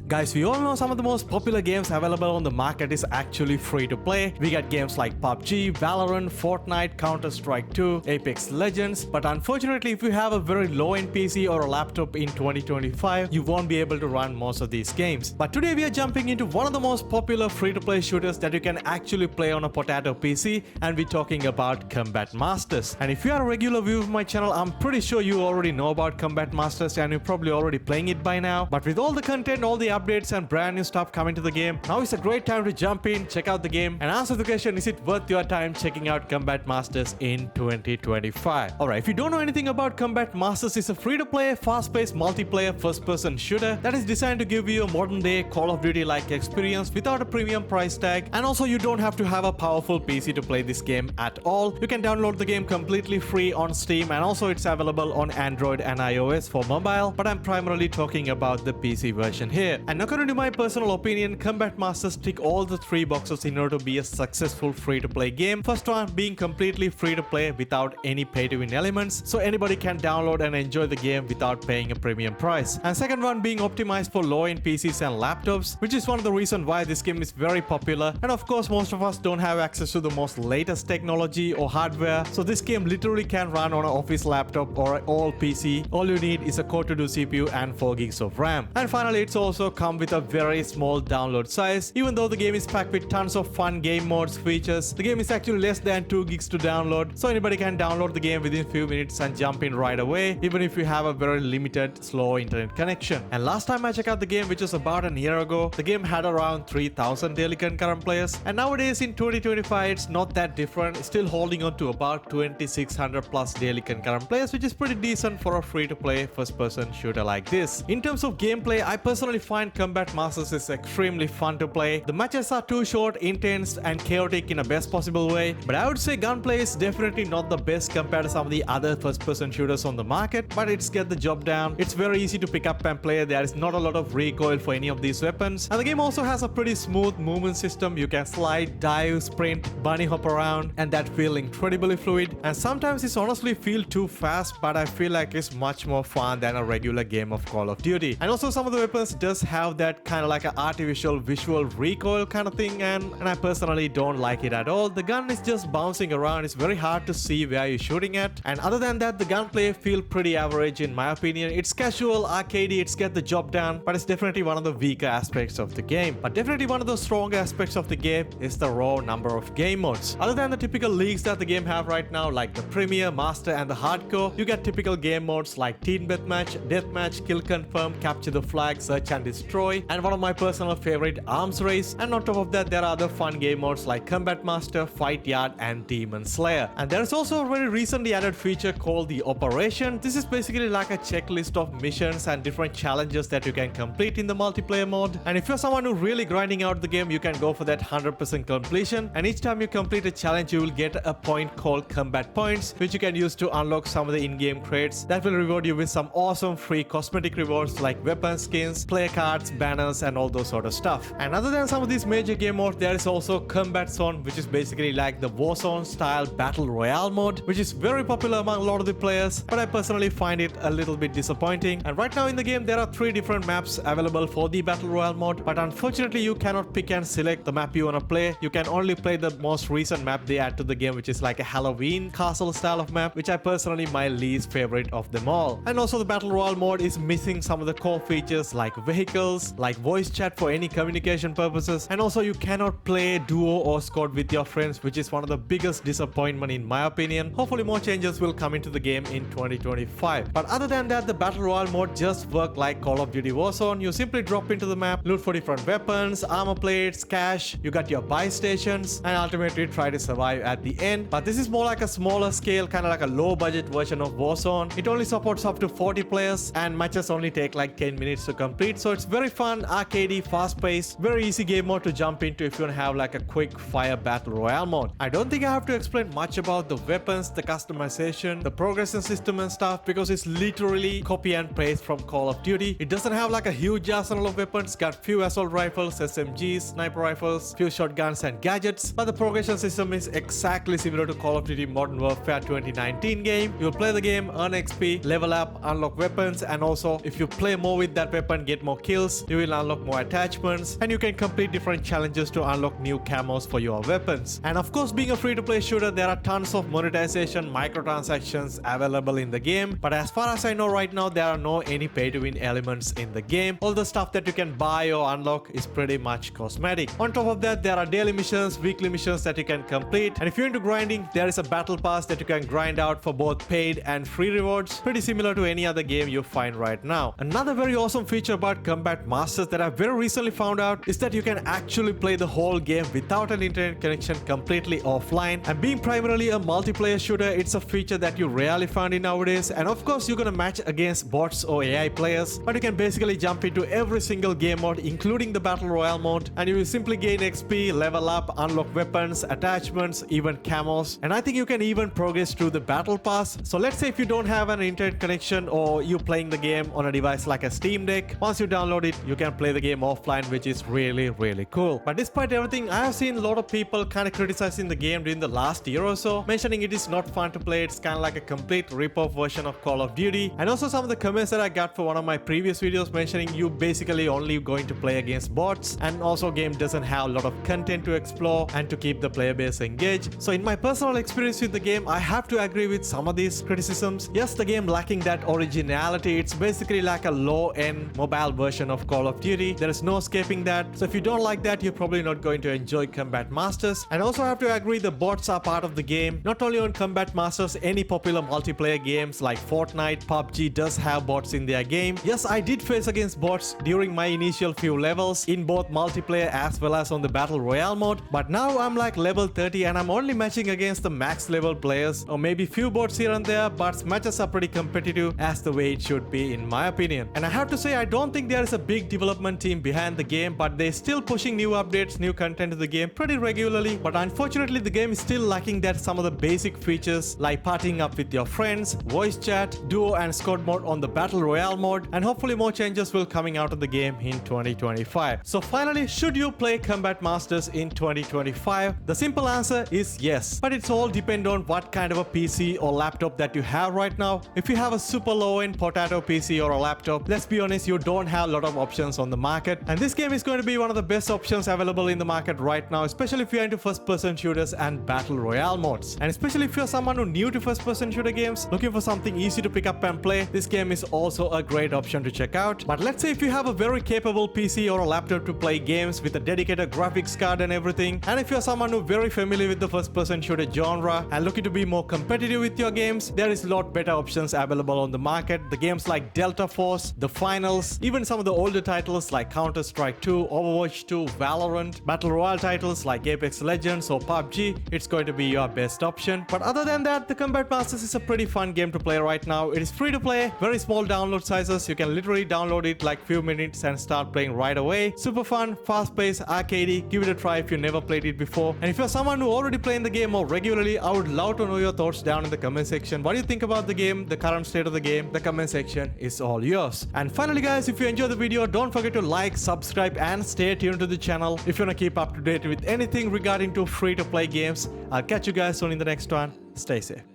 Guys, we all know some of the most popular games available on the market is actually free to play. We got games like PUBG, Valorant, Fortnite, Counter-Strike 2, Apex Legends, but unfortunately if you have a very low-end PC or a laptop in 2025, you won't be able to run most of these games. But today we are jumping into one of the most popular free-to-play shooters that you can actually play on a potato PC, and we're talking about Combat Masters. And if you are a regular viewer of my channel, I'm pretty sure you already know about Combat Masters and you're probably already playing it by now. But with all the content, all the updates and brand new stuff coming to the game, now is a great time to jump in, check out the game, and answer the question, is it worth your time checking out Combat Masters in 2025? Alright, if you don't know anything about Combat Masters, it's a free-to-play, fast-paced multiplayer first-person shooter that is designed to give you a modern-day Call of Duty-like experience without a premium price tag, and also you don't have to have a powerful PC to play this game at all. You can download the game completely free on Steam, and also it's available on Android and iOS for mobile, but I'm primarily talking about the PC version here. And according to my personal opinion, Combat Masters tick all the three boxes in order to be a successful free-to-play game. First one being completely free-to-play without any pay-to-win elements, so anybody can download and enjoy the game without paying a premium price. And second one being optimized for low-end PCs and laptops, which is one of the reasons why this game is very popular. And of course, most of us don't have access to the most latest technology or hardware, so this game literally can run on an office laptop or an old PC. All you need is a Core 2 CPU and 4 gigs of RAM. And finally, it's also come with a very small download size. Even though the game is packed with tons of fun game modes features, the game is actually less than 2 gigs to download, so anybody can download the game within few minutes and jump in right away, even if you have a very limited slow internet connection. And last time I checked out the game, which was about a year ago, the game had around 3,000 daily concurrent players, and nowadays in 2025 it's not that different, still holding on to about 2,600 plus daily concurrent players, which is pretty decent for a free-to-play first-person shooter like this. In terms of gameplay, I personally find Combat Masters is extremely fun to play. The matches are too short, intense, and chaotic in a best possible way, but I would say Gunplay is definitely not the best compared to some of the other first-person shooters on the market, but it's get the job done. It's very easy to pick up and play. There is not a lot of recoil for any of these weapons, and the game also has a pretty smooth movement system. You can slide, dive, sprint, bunny hop around, and that feel incredibly fluid. And sometimes it's honestly feel too fast, but I feel like it's much more fun than a regular game of Call of Duty. And also some of the weapons does have that kind of like an artificial visual recoil kind of thing, and I personally don't like it at all. The gun is just bouncing around. It's very hard to see where you're shooting at, and other than that, the gunplay feel pretty average in my opinion. It's casual, arcadey, it's get the job done, but it's definitely one of the weaker aspects of the game. But definitely one of the stronger aspects of the game is the raw number of game modes. Other than the typical leagues that the game have right now, like the Premier, Master, and the Hardcore, you get typical game modes like Team Deathmatch, Deathmatch, Kill Confirm, Capture the Flag, Search and Destroy, and one of my personal favorite, Arms Race. And on top of that, there are other fun game modes like Combat Master, Fight Yard, and Demon Slayer. And there is also a very recently added feature called the Operation. This is basically like a checklist of missions and different challenges that you can complete in the multiplayer mode. And if you're someone who really grinding out the game, you can go for that 100% completion. And each time you complete a challenge, you will get a point called Combat Points, which you can use to unlock some of the in-game crates that will reward you with some awesome free cosmetic rewards like weapon skins, player cards, banners, and all those sort of stuff. And other than some of these major game modes, there is also Combat Zone, which is basically like the Warzone style battle royale mode, which is very popular among a lot of the players, but I personally find it a little bit disappointing. And right now in the game, there are 3 different maps available for the battle royale mode, but unfortunately you cannot pick and select the map you want to play. You can only play the most recent map they add to the game, which is like a Halloween castle style of map, which I personally my least favorite of them all. And also the battle royale mode is missing some of the core features like vehicles, like voice chat for any communication purposes, and also you cannot play duo or squad with your friends, which is one of the biggest disappointment in my opinion. Hopefully more changes will come into the game in 2025. But other than that, the battle royale mode just work like Call of Duty Warzone. You simply drop into the map, loot for different weapons, armor plates, cash, you got your buy stations, and ultimately try to survive at the end. But this is more like a smaller scale, kind of like a low budget version of Warzone. It only supports up to 40 players, and matches only take like 10 minutes to complete, so it's very fun, arcadey, fast paced, very easy game mode to jump into if you want to have like a quick fire battle royale mode. I don't think I have to explain much about the weapons, the customization, the progression system and stuff, because it's literally copy and paste from Call of Duty. It doesn't have like a huge arsenal of weapons, got few assault rifles, SMGs, sniper rifles, few shotguns and gadgets, but the progression system is exactly similar to Call of Duty Modern Warfare 2019 game. You'll play the game, earn XP, level up, unlock weapons, and also if you play more with that weapon, get more kills, skills, you will unlock more attachments, and you can complete different challenges to unlock new camos for your weapons. And of course, being a free-to-play shooter, there are tons of monetization, microtransactions available in the game, but as far as I know right now, there are no any pay-to-win elements in the game. All the stuff that you can buy or unlock is pretty much cosmetic. On top of that, there are daily missions, weekly missions that you can complete, and if you're into grinding, there is a battle pass that you can grind out for both paid and free rewards, pretty similar to any other game you find right now. Another very awesome feature about Combat Masters that I very recently found out is that you can actually play the whole game without an internet connection, completely offline. And being primarily a multiplayer shooter, it's a feature that you rarely find in nowadays. And of course, you're gonna match against bots or AI players, but you can basically jump into every single game mode, including the Battle Royale mode, and you will simply gain XP, level up, unlock weapons, attachments, even camos, and I think you can even progress through the battle pass. So let's say if you don't have an internet connection or you're playing the game on a device like a Steam Deck, once you download it, you can play the game offline, which is really cool. But despite everything, I have seen a lot of people kind of criticizing the game during the last year or so, mentioning it is not fun to play, it's kind of like a complete rip-off version of Call of Duty. And also some of the comments that I got for one of my previous videos mentioning you basically only going to play against bots, and also game doesn't have a lot of content to explore and to keep the player base engaged. So in my personal experience with the game, I have to agree with some of these criticisms. Yes, the game lacking that originality, it's basically like a low-end mobile version of Call of Duty. There is no escaping that. So if you don't like that, you're probably not going to enjoy Combat Masters. And also I have to agree the bots are part of the game. Not only on Combat Masters, any popular multiplayer games like Fortnite, PUBG does have bots in their game. Yes, I did face against bots during my initial few levels in both multiplayer as well as on the Battle Royale mode, but now I'm like level 30 and I'm only matching against the max level players, or maybe few bots here and there, but matches are pretty competitive as the way it should be in my opinion. And I have to say, I don't think there is a big development team behind the game, but they're still pushing new updates, new content to the game pretty regularly. But unfortunately, the game is still lacking that some of the basic features like partying up with your friends, voice chat, duo and squad mode on the Battle Royale mode, and hopefully more changes will coming out of the game in 2025. So finally, should you play Combat Masters in 2025? The simple answer is yes, but it's all depend on what kind of a PC or laptop that you have right now. If you have a super low-end potato PC or a laptop, let's be honest, you don't have a lot of options on the market, and this game is going to be one of the best options available in the market right now, especially if you're into first-person shooters and Battle Royale modes. And especially if you're someone who's new to first-person shooter games, looking for something easy to pick up and play, this game is also a great option to check out. But let's say if you have a very capable PC or a laptop to play games with a dedicated graphics card and everything, and if you're someone who's very familiar with the first-person shooter genre and looking to be more competitive with your games, there is a lot better options available on the market. The games like Delta Force, The Finals, even some of the older titles like Counter-Strike 2, Overwatch 2, Valorant, Battle Royale titles like Apex Legends or PUBG, it's going to be your best option. But other than that, the Combat Masters is a pretty fun game to play right now. It is free to play, very small download sizes. You can literally download it like few minutes and start playing right away. Super fun, fast-paced, arcadey. Give it a try if you never played it before. And if you're someone who already playing the game more regularly, I would love to know your thoughts down in the comment section. What do you think about the game, the current state of the game? The comment section is all yours. And finally guys, if you enjoyed the video, don't forget to like, subscribe and stay tuned to the channel if you want to keep up to date with anything regarding to free to play games. I'll catch you guys soon in the next one. Stay safe.